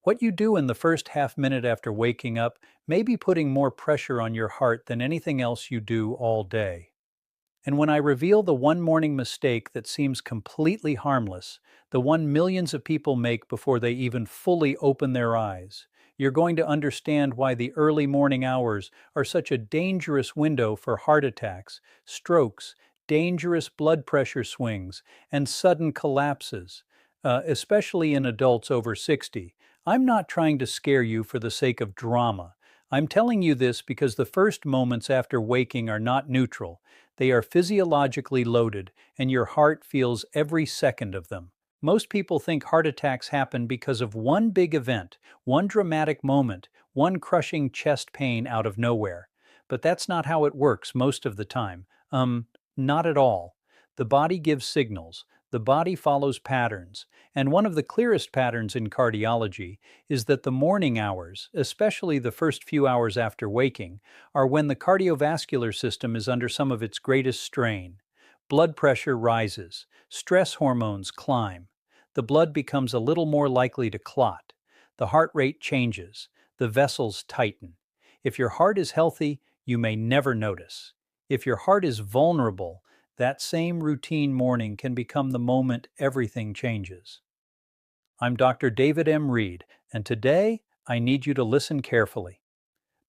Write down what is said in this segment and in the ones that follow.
What you do in the first half minute after waking up may be putting more pressure on your heart than anything else you do all day. And when I reveal the one morning mistake that seems completely harmless, the one millions of people make before they even fully open their eyes, you're going to understand why the early morning hours are such a dangerous window for heart attacks, strokes, dangerous blood pressure swings, and sudden collapses, especially in adults over 60. I'm not trying to scare you for the sake of drama. I'm telling you this because the first moments after waking are not neutral. They are physiologically loaded, and your heart feels every second of them. Most people think heart attacks happen because of one big event, one dramatic moment, one crushing chest pain out of nowhere. But that's not how it works most of the time. Not at all. The body gives signals. The body follows patterns. And one of the clearest patterns in cardiology is that the morning hours, especially the first few hours after waking, are when the cardiovascular system is under some of its greatest strain. Blood pressure rises, stress hormones climb, the blood becomes a little more likely to clot, the heart rate changes, the vessels tighten. If your heart is healthy, you may never notice. If your heart is vulnerable, that same routine morning can become the moment everything changes. I'm Dr. David M. Reed, and today I need you to listen carefully.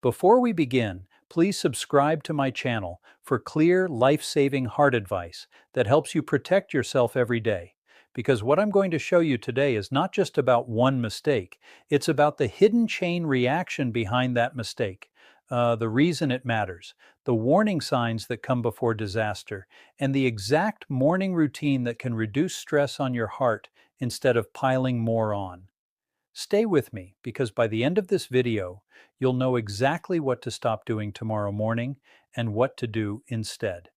Before we begin, please subscribe to my channel for clear, life-saving heart advice that helps you protect yourself every day. Because what I'm going to show you today is not just about one mistake, it's about the hidden chain reaction behind that mistake, the reason it matters, the warning signs that come before disaster, and the exact morning routine that can reduce stress on your heart instead of piling more on. Stay with me because by the end of this video, you'll know exactly what to stop doing tomorrow morning and what to do instead.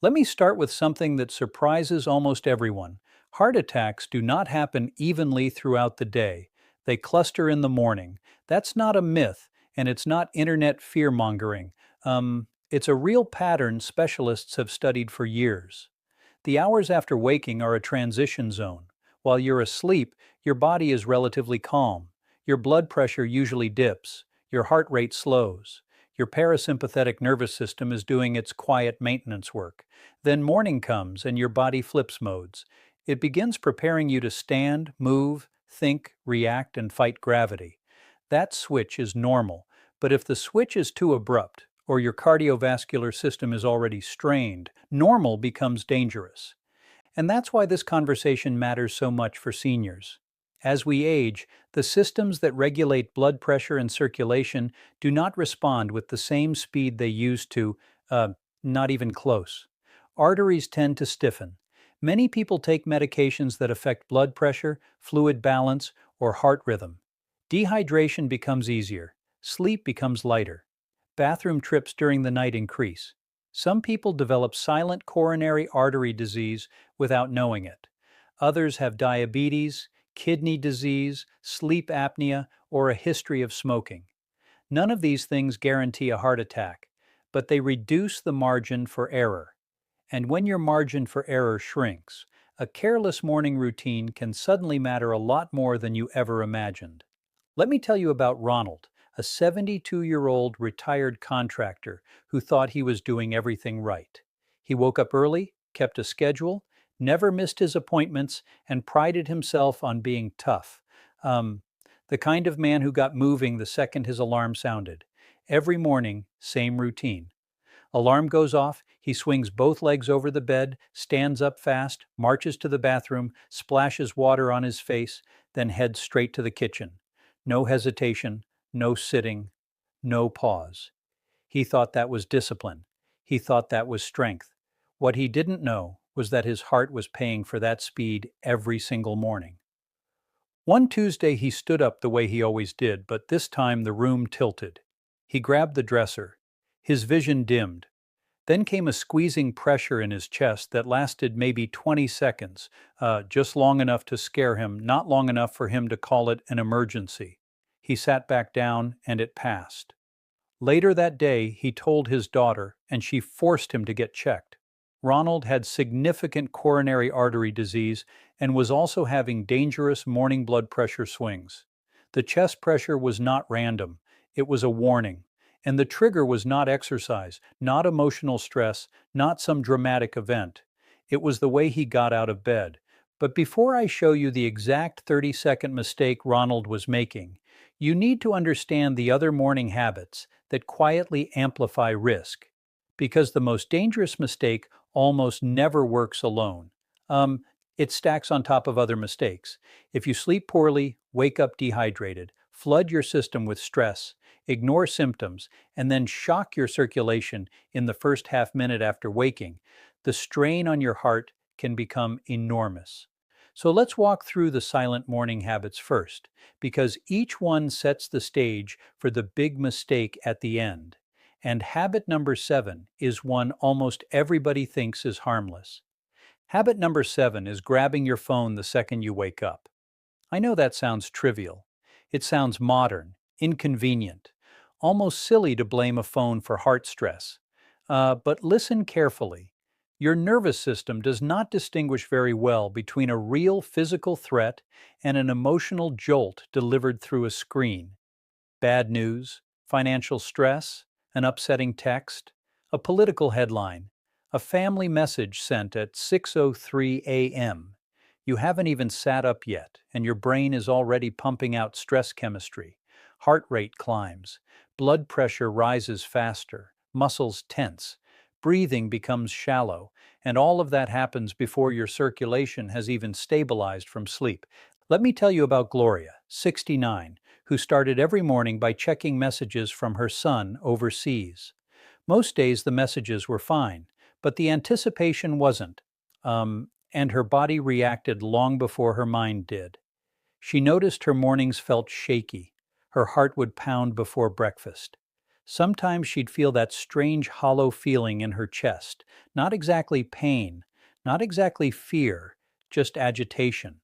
Let me start with something that surprises almost everyone. Heart attacks do not happen evenly throughout the day. They cluster in the morning. That's not a myth, and it's not internet fear-mongering. It's a real pattern specialists have studied for years. The hours after waking are a transition zone. While you're asleep, your body is relatively calm. Your blood pressure usually dips. Your heart rate slows. Your parasympathetic nervous system is doing its quiet maintenance work. Then morning comes and your body flips modes. It begins preparing you to stand, move, think, react, and fight gravity. That switch is normal, but if the switch is too abrupt, or your cardiovascular system is already strained, normal becomes dangerous. And that's why this conversation matters so much for seniors. As we age, the systems that regulate blood pressure and circulation do not respond with the same speed they used to, not even close. Arteries tend to stiffen. Many people take medications that affect blood pressure, fluid balance, or heart rhythm. Dehydration becomes easier. Sleep becomes lighter. Bathroom trips during the night increase. Some people develop silent coronary artery disease without knowing it. Others have diabetes, kidney disease, sleep apnea, or a history of smoking. None of these things guarantee a heart attack, but they reduce the margin for error. And when your margin for error shrinks, a careless morning routine can suddenly matter a lot more than you ever imagined. Let me tell you about Ronald, a 72-year-old retired contractor who thought he was doing everything right. He woke up early, kept a schedule, never missed his appointments, and prided himself on being tough. The kind of man who got moving the second his alarm sounded. Every morning, same routine. Alarm goes off, he swings both legs over the bed, stands up fast, marches to the bathroom, splashes water on his face, then heads straight to the kitchen. No hesitation, no sitting, no pause. He thought that was discipline. He thought that was strength. What he didn't know was that his heart was paying for that speed every single morning. One Tuesday he stood up the way he always did, but this time the room tilted. He grabbed the dresser. His vision dimmed. Then came a squeezing pressure in his chest that lasted maybe 20 seconds, just long enough to scare him, not long enough for him to call it an emergency. He sat back down, and it passed. Later that day, he told his daughter, and she forced him to get checked. Ronald had significant coronary artery disease and was also having dangerous morning blood pressure swings. The chest pressure was not random, it was a warning. And the trigger was not exercise, not emotional stress, not some dramatic event. It was the way he got out of bed. But before I show you the exact 30-second mistake Ronald was making, you need to understand the other morning habits that quietly amplify risk. Because the most dangerous mistake almost never works alone. Um, it stacks on top of other mistakes. If you sleep poorly, wake up dehydrated, flood your system with stress, ignore symptoms, and then shock your circulation in the first half minute after waking, the strain on your heart can become enormous. So let's walk through the silent morning habits first, because each one sets the stage for the big mistake at the end. And habit number 7 is one almost everybody thinks is harmless. Habit number 7 is grabbing your phone the second you wake up. I know that sounds trivial. It sounds modern, inconvenient, almost silly to blame a phone for heart stress. But listen carefully. Your nervous system does not distinguish very well between a real physical threat and an emotional jolt delivered through a screen. Bad news, financial stress, an upsetting text, a political headline, a family message sent at 6:03 a.m. You haven't even sat up yet, and your brain is already pumping out stress chemistry. Heart rate climbs, blood pressure rises faster, muscles tense, breathing becomes shallow, and all of that happens before your circulation has even stabilized from sleep. Let me tell you about Gloria, 69, who started every morning by checking messages from her son overseas. Most days the messages were fine, but the anticipation wasn't, and her body reacted long before her mind did. She noticed her mornings felt shaky. Her heart would pound before breakfast. Sometimes she'd feel that strange hollow feeling in her chest, not exactly pain, not exactly fear, just agitation.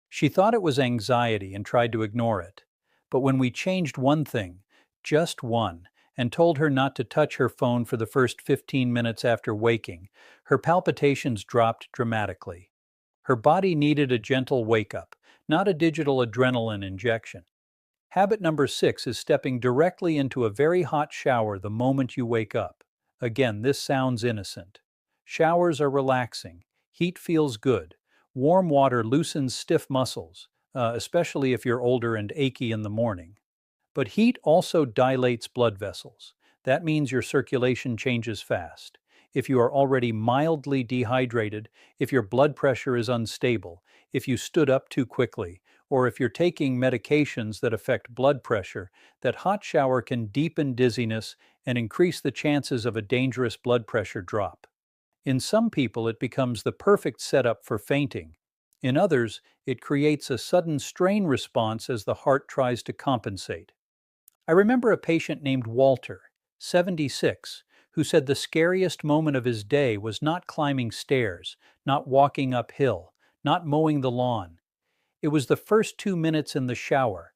She thought it was anxiety and tried to ignore it. But when we changed one thing, just one, and told her not to touch her phone for the first 15 minutes after waking, her palpitations dropped dramatically. Her body needed a gentle wake-up, not a digital adrenaline injection. Habit number 6 is stepping directly into a very hot shower the moment you wake up. Again, this sounds innocent. Showers are relaxing. Heat feels good. Warm water loosens stiff muscles, especially if you're older and achy in the morning. But heat also dilates blood vessels. That means your circulation changes fast. If you are already mildly dehydrated, if your blood pressure is unstable, if you stood up too quickly, or if you're taking medications that affect blood pressure, that hot shower can deepen dizziness and increase the chances of a dangerous blood pressure drop. In some people, it becomes the perfect setup for fainting. In others, it creates a sudden strain response as the heart tries to compensate. I remember a patient named Walter, 76, who said the scariest moment of his day was not climbing stairs, not walking uphill, not mowing the lawn. It was the first 2 minutes in the shower,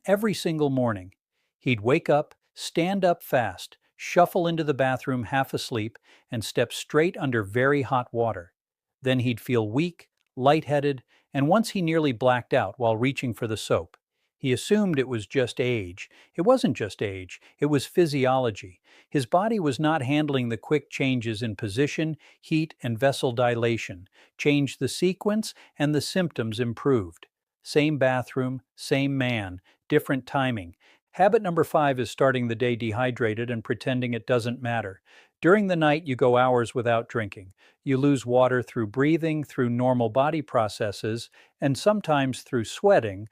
every single morning. He'd wake up, stand up fast, shuffle into the bathroom half asleep, and step straight under very hot water. Then he'd feel weak, lightheaded, and once he nearly blacked out while reaching for the soap. He assumed it was just age. It wasn't just age, it was physiology. His body was not handling the quick changes in position, heat, and vessel dilation. Changed the sequence, and the symptoms improved. Same bathroom, same man, different timing. Habit number 5 is starting the day dehydrated and pretending it doesn't matter. During the night, you go hours without drinking. You lose water through breathing, through normal body processes, and sometimes through sweating.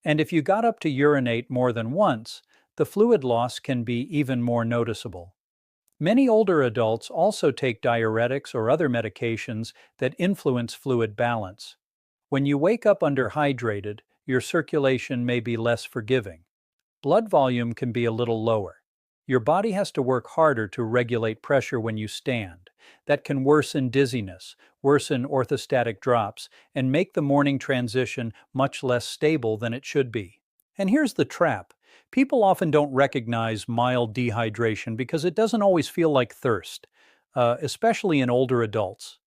And if you got up to urinate more than once, the fluid loss can be even more noticeable. Many older adults also take diuretics or other medications that influence fluid balance. When you wake up underhydrated, your circulation may be less forgiving. Blood volume can be a little lower. Your body has to work harder to regulate pressure when you stand. That can worsen dizziness, worsen orthostatic drops, and make the morning transition much less stable than it should be. And here's the trap. People often don't recognize mild dehydration because it doesn't always feel like thirst, especially in older adults.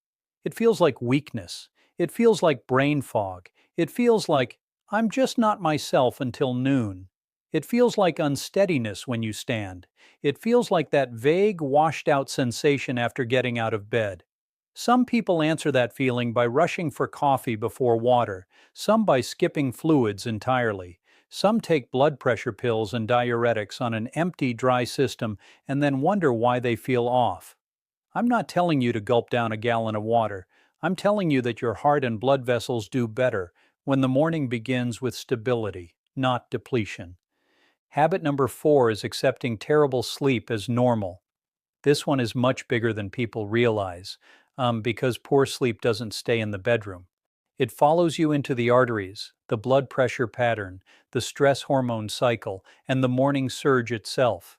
It feels like weakness. It feels like brain fog. It feels like, I'm just not myself until noon. It feels like unsteadiness when you stand. It feels like that vague, washed out sensation after getting out of bed. Some people answer that feeling by rushing for coffee before water, some by skipping fluids entirely. Some take blood pressure pills and diuretics on an empty, dry system and then wonder why they feel off. I'm not telling you to gulp down a gallon of water. I'm telling you that your heart and blood vessels do better when the morning begins with stability, not depletion. Habit number 4 is accepting terrible sleep as normal. This one is much bigger than people realize, because poor sleep doesn't stay in the bedroom. It follows you into the arteries, the blood pressure pattern, the stress hormone cycle, and the morning surge itself.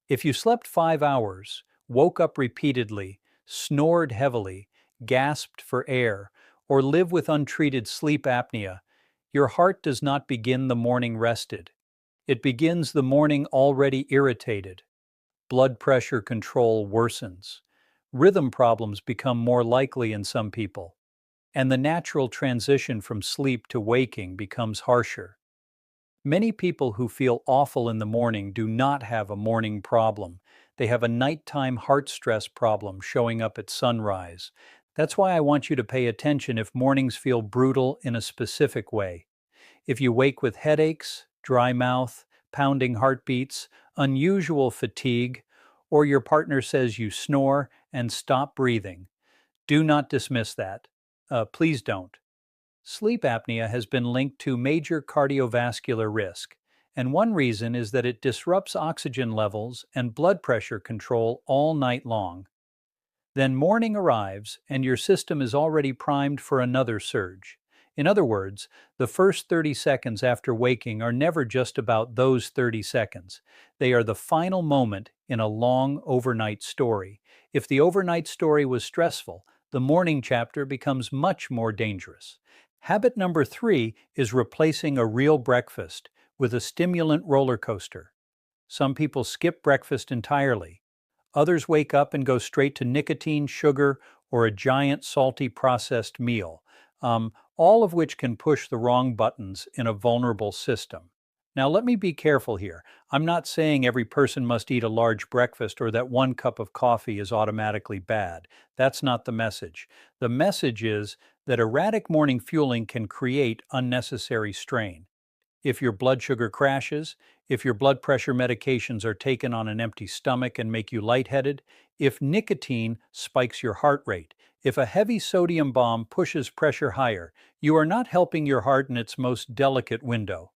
If you slept 5 hours, woke up repeatedly, snored heavily, gasped for air, or live with untreated sleep apnea, your heart does not begin the morning rested. It begins the morning already irritated. Blood pressure control worsens. Rhythm problems become more likely in some people, and the natural transition from sleep to waking becomes harsher. Many people who feel awful in the morning do not have a morning problem. They have a nighttime heart stress problem showing up at sunrise. That's why I want you to pay attention if mornings feel brutal in a specific way. If you wake with headaches, dry mouth, pounding heartbeats, unusual fatigue, or your partner says you snore and stop breathing, do not dismiss that. Please don't. Sleep apnea has been linked to major cardiovascular risk, and one reason is that it disrupts oxygen levels and blood pressure control all night long. Then morning arrives, and your system is already primed for another surge. In other words, the first 30 seconds after waking are never just about those 30 seconds. They are the final moment in a long overnight story. If the overnight story was stressful, the morning chapter becomes much more dangerous. Habit number 3 is replacing a real breakfast with a stimulant roller coaster. Some people skip breakfast entirely. Others wake up and go straight to nicotine, sugar, or a giant salty processed meal, all of which can push the wrong buttons in a vulnerable system. Now, let me be careful here. I'm not saying every person must eat a large breakfast or that 1 cup of coffee is automatically bad. That's not the message. The message is that erratic morning fueling can create unnecessary strain. If your blood sugar crashes, if your blood pressure medications are taken on an empty stomach and make you lightheaded, if nicotine spikes your heart rate, if a heavy sodium bomb pushes pressure higher, you are not helping your heart in its most delicate window.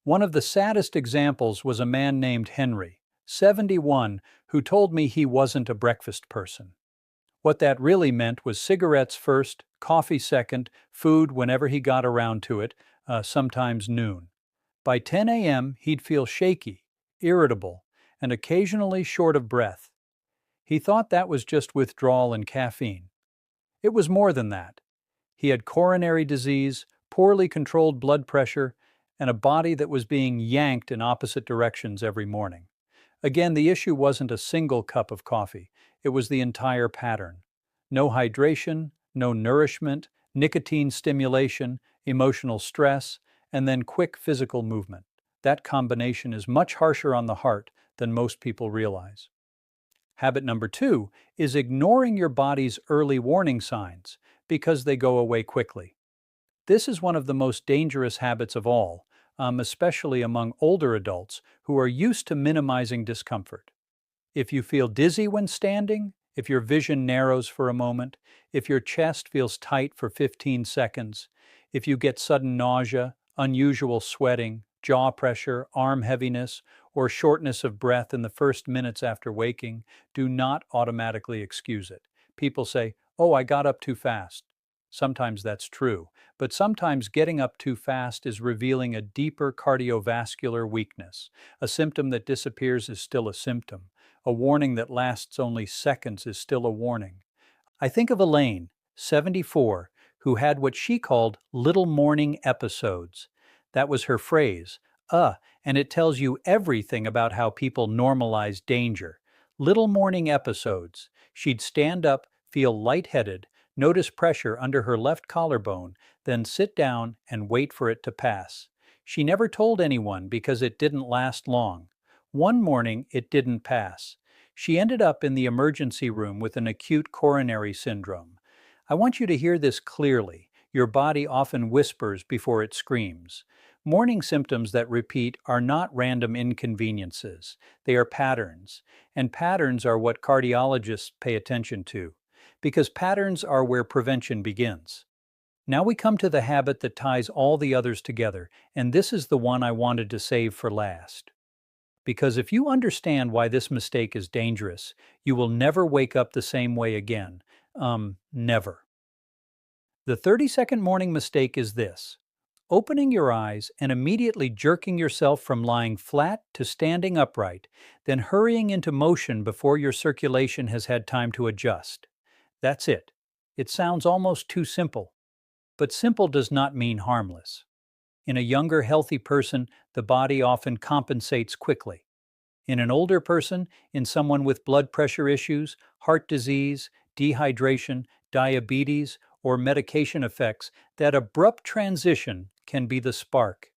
One of the saddest examples was a man named Henry, 71, who told me he wasn't a breakfast person. What that really meant was cigarettes first, coffee second, food whenever he got around to it, sometimes noon. By 10 a.m., he'd feel shaky, irritable, and occasionally short of breath. He thought that was just withdrawal and caffeine. It was more than that. He had coronary disease, poorly controlled blood pressure, and a body that was being yanked in opposite directions every morning. Again, the issue wasn't a single cup of coffee. It was the entire pattern. No hydration, no nourishment, nicotine stimulation, emotional stress, and then quick physical movement. That combination is much harsher on the heart than most people realize. Habit number 2 is ignoring your body's early warning signs because they go away quickly. This is one of the most dangerous habits of all, especially among older adults who are used to minimizing discomfort. If you feel dizzy when standing, if your vision narrows for a moment, if your chest feels tight for 15 seconds, if you get sudden nausea, unusual sweating, jaw pressure, arm heaviness, or shortness of breath in the first minutes after waking, do not automatically excuse it. People say, "Oh, I got up too fast." Sometimes that's true, but sometimes getting up too fast is revealing a deeper cardiovascular weakness. A symptom that disappears is still a symptom. A warning that lasts only seconds is still a warning. I think of Elaine, 74, who had what she called little morning episodes. That was her phrase, and it tells you everything about how people normalize danger. Little morning episodes. She'd stand up, feel lightheaded, Notice pressure under her left collarbone, then sit down and wait for it to pass. She never told anyone because it didn't last long. One morning, it didn't pass. She ended up in the emergency room with an acute coronary syndrome. I want you to hear this clearly. Your body often whispers before it screams. Morning symptoms that repeat are not random inconveniences. They are patterns, and patterns are what cardiologists pay attention to, because patterns are where prevention begins. Now we come to the habit that ties all the others together, and this is the one I wanted to save for last. Because if you understand why this mistake is dangerous, you will never wake up the same way again. Never. The 30-second morning mistake is this: opening your eyes and immediately jerking yourself from lying flat to standing upright, then hurrying into motion before your circulation has had time to adjust. That's it. It sounds almost too simple. But simple does not mean harmless. In a younger, healthy person, the body often compensates quickly. In an older person, in someone with blood pressure issues, heart disease, dehydration, diabetes, or medication effects, that abrupt transition can be the spark.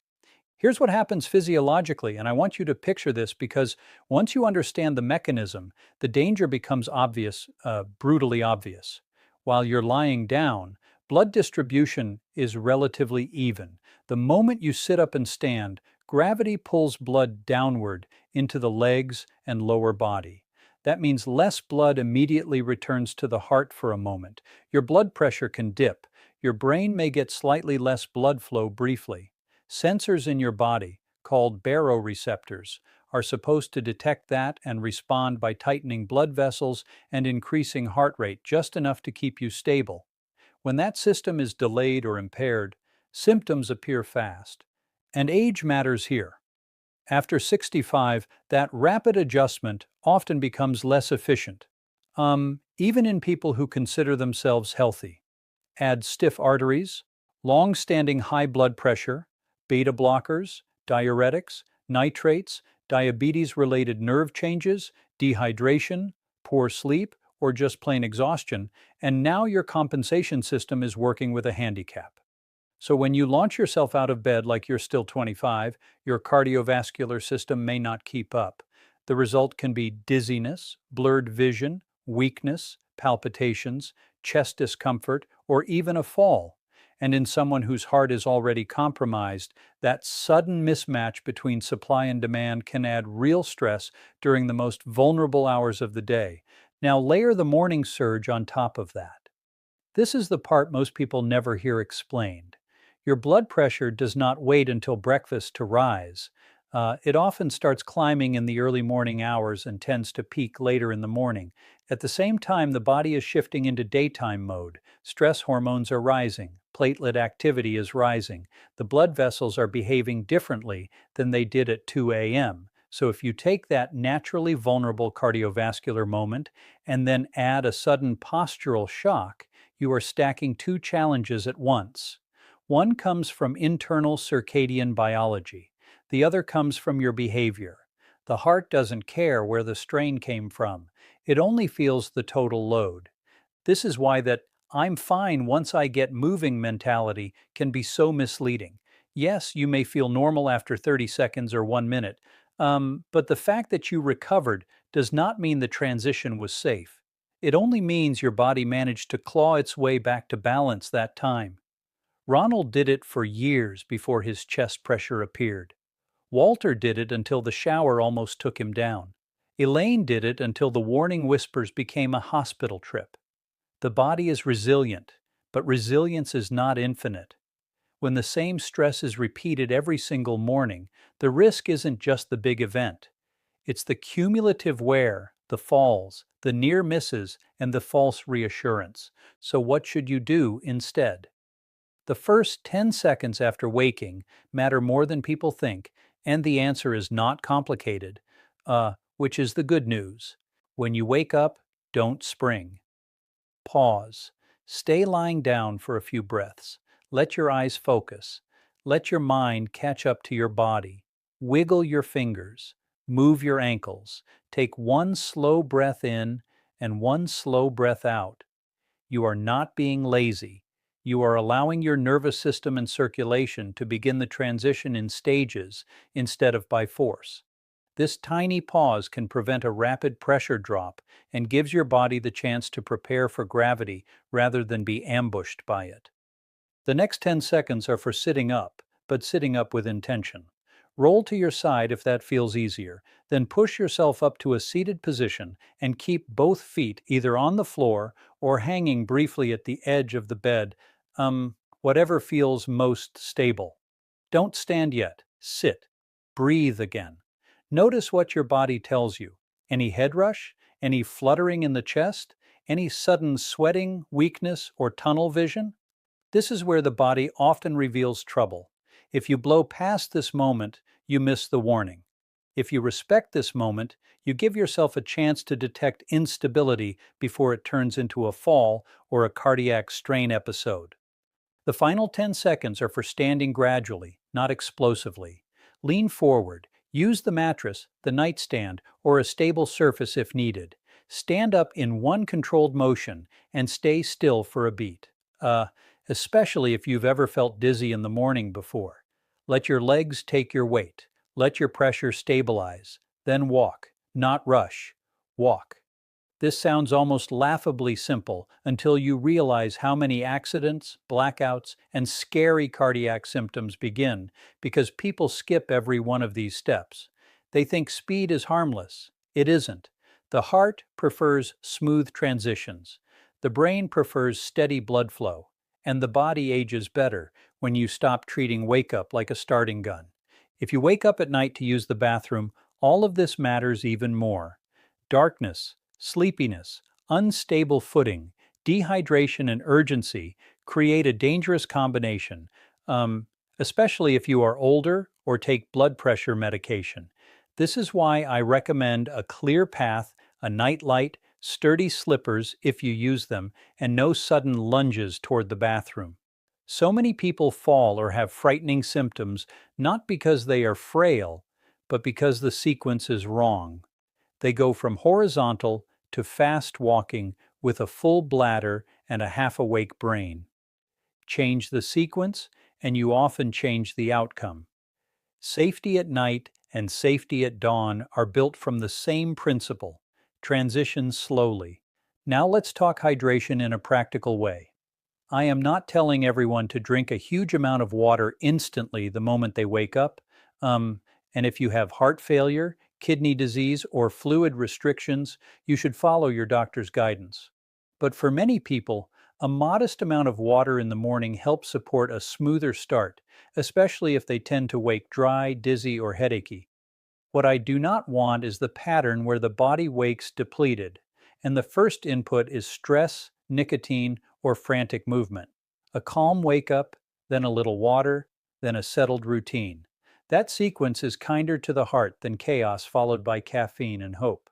Here's what happens physiologically, and I want you to picture this because once you understand the mechanism, the danger becomes obvious, brutally obvious. While you're lying down, blood distribution is relatively even. The moment you sit up and stand, gravity pulls blood downward into the legs and lower body. That means less blood immediately returns to the heart for a moment. Your blood pressure can dip. Your brain may get slightly less blood flow briefly. Sensors in your body, called baroreceptors, are supposed to detect that and respond by tightening blood vessels and increasing heart rate just enough to keep you stable. When that system is delayed or impaired, symptoms appear fast. And age matters here. After 65, that rapid adjustment often becomes less efficient, even in people who consider themselves healthy. Add stiff arteries, long-standing high blood pressure, beta blockers, diuretics, nitrates, diabetes-related nerve changes, dehydration, poor sleep, or just plain exhaustion, and now your compensation system is working with a handicap. So when you launch yourself out of bed like you're still 25, your cardiovascular system may not keep up. The result can be dizziness, blurred vision, weakness, palpitations, chest discomfort, or even a fall. And in someone whose heart is already compromised, that sudden mismatch between supply and demand can add real stress during the most vulnerable hours of the day. Now layer the morning surge on top of that. This is the part most people never hear explained. Your blood pressure does not wait until breakfast to rise. It often starts climbing in the early morning hours and tends to peak later in the morning. At the same time, the body is shifting into daytime mode. Stress hormones are rising. Platelet activity is rising. The blood vessels are behaving differently than they did at 2 a.m. So if you take that naturally vulnerable cardiovascular moment and then add a sudden postural shock, you are stacking two challenges at once. One comes from internal circadian biology. The other comes from your behavior. The heart doesn't care where the strain came from. It only feels the total load. This is why that "I'm fine once I get moving" mentality can be so misleading. Yes, you may feel normal after 30 seconds or 1 minute, but the fact that you recovered does not mean the transition was safe. It only means your body managed to claw its way back to balance that time. Ronald did it for years before his chest pressure appeared. Walter did it until the shower almost took him down. Elaine did it until the warning whispers became a hospital trip. The body is resilient, but resilience is not infinite. When the same stress is repeated every single morning, the risk isn't just the big event. It's the cumulative wear, the falls, the near misses, and the false reassurance. So what should you do instead? The first 10 seconds after waking matter more than people think, and the answer is not complicated, which is the good news. When you wake up, don't spring. Pause. Stay lying down for a few breaths. Let your eyes focus. Let your mind catch up to your body. Wiggle your fingers. Move your ankles. Take one slow breath in and one slow breath out. You are not being lazy. You are allowing your nervous system and circulation to begin the transition in stages instead of by force. This tiny pause can prevent a rapid pressure drop and gives your body the chance to prepare for gravity rather than be ambushed by it. The next 10 seconds are for sitting up, but sitting up with intention. Roll to your side if that feels easier, then push yourself up to a seated position and keep both feet either on the floor or hanging briefly at the edge of the bed, whatever feels most stable. Don't stand yet. Sit. Breathe again. Notice what your body tells you. Any head rush? Any fluttering in the chest? Any sudden sweating, weakness, or tunnel vision? This is where the body often reveals trouble. If you blow past this moment, you miss the warning. If you respect this moment, you give yourself a chance to detect instability before it turns into a fall or a cardiac strain episode. The final 10 seconds are for standing gradually, not explosively. Lean forward. Use the mattress, the nightstand, or a stable surface if needed. Stand up in one controlled motion and stay still for a beat. Especially if you've ever felt dizzy in the morning before. Let your legs take your weight. Let your pressure stabilize. Then walk, not rush. Walk. This sounds almost laughably simple until you realize how many accidents, blackouts, and scary cardiac symptoms begin because people skip every one of these steps. They think speed is harmless. It isn't. The heart prefers smooth transitions. The brain prefers steady blood flow. And the body ages better when you stop treating wake-up like a starting gun. If you wake up at night to use the bathroom, all of this matters even more. Darkness, sleepiness, unstable footing, dehydration, and urgency create a dangerous combination, especially if you are older or take blood pressure medication. This is why I recommend a clear path, a night light, sturdy slippers if you use them, and no sudden lunges toward the bathroom. So many people fall or have frightening symptoms not because they are frail, but because the sequence is wrong. They go from horizontal to fast walking with a full bladder and a half-awake brain. Change the sequence, and you often change the outcome. Safety at night and safety at dawn are built from the same principle. Transition slowly. Now let's talk hydration in a practical way. I am not telling everyone to drink a huge amount of water instantly the moment they wake up. And if you have heart failure, kidney disease, or fluid restrictions, you should follow your doctor's guidance. But for many people, a modest amount of water in the morning helps support a smoother start, especially if they tend to wake dry, dizzy, or headachy. What I do not want is the pattern where the body wakes depleted, and the first input is stress, nicotine, or frantic movement. A calm wake-up, then a little water, then a settled routine. That sequence is kinder to the heart than chaos followed by caffeine and hope.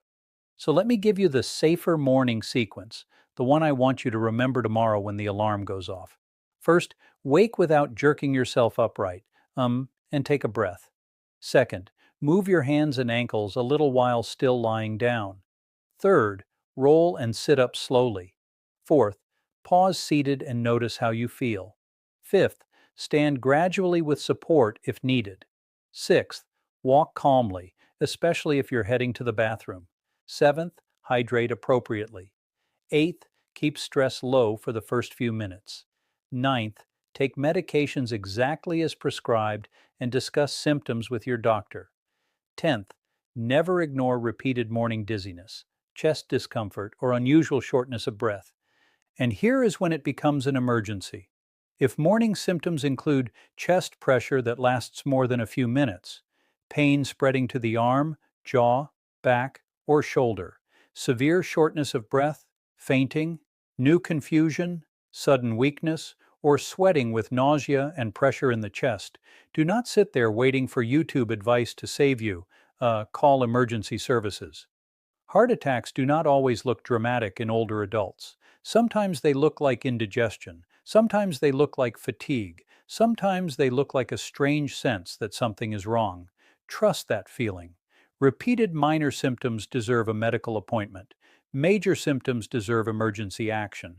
So let me give you the safer morning sequence, the one I want you to remember tomorrow when the alarm goes off. First, wake without jerking yourself upright, and take a breath. Second, move your hands and ankles a little while still lying down. Third, roll and sit up slowly. Fourth, pause seated and notice how you feel. Fifth, stand gradually with support if needed. Sixth, walk calmly, especially if you're heading to the bathroom. Seventh, hydrate appropriately. Eighth, keep stress low for the first few minutes. Ninth, take medications exactly as prescribed and discuss symptoms with your doctor. 10th, never ignore repeated morning dizziness, chest discomfort, or unusual shortness of breath. And here is when it becomes an emergency. If morning symptoms include chest pressure that lasts more than a few minutes, pain spreading to the arm, jaw, back, or shoulder, severe shortness of breath, fainting, new confusion, sudden weakness, or sweating with nausea and pressure in the chest, do not sit there waiting for YouTube advice to save you. Call emergency services. Heart attacks do not always look dramatic in older adults. Sometimes they look like indigestion. Sometimes they look like fatigue. Sometimes they look like a strange sense that something is wrong. Trust that feeling. Repeated minor symptoms deserve a medical appointment. Major symptoms deserve emergency action.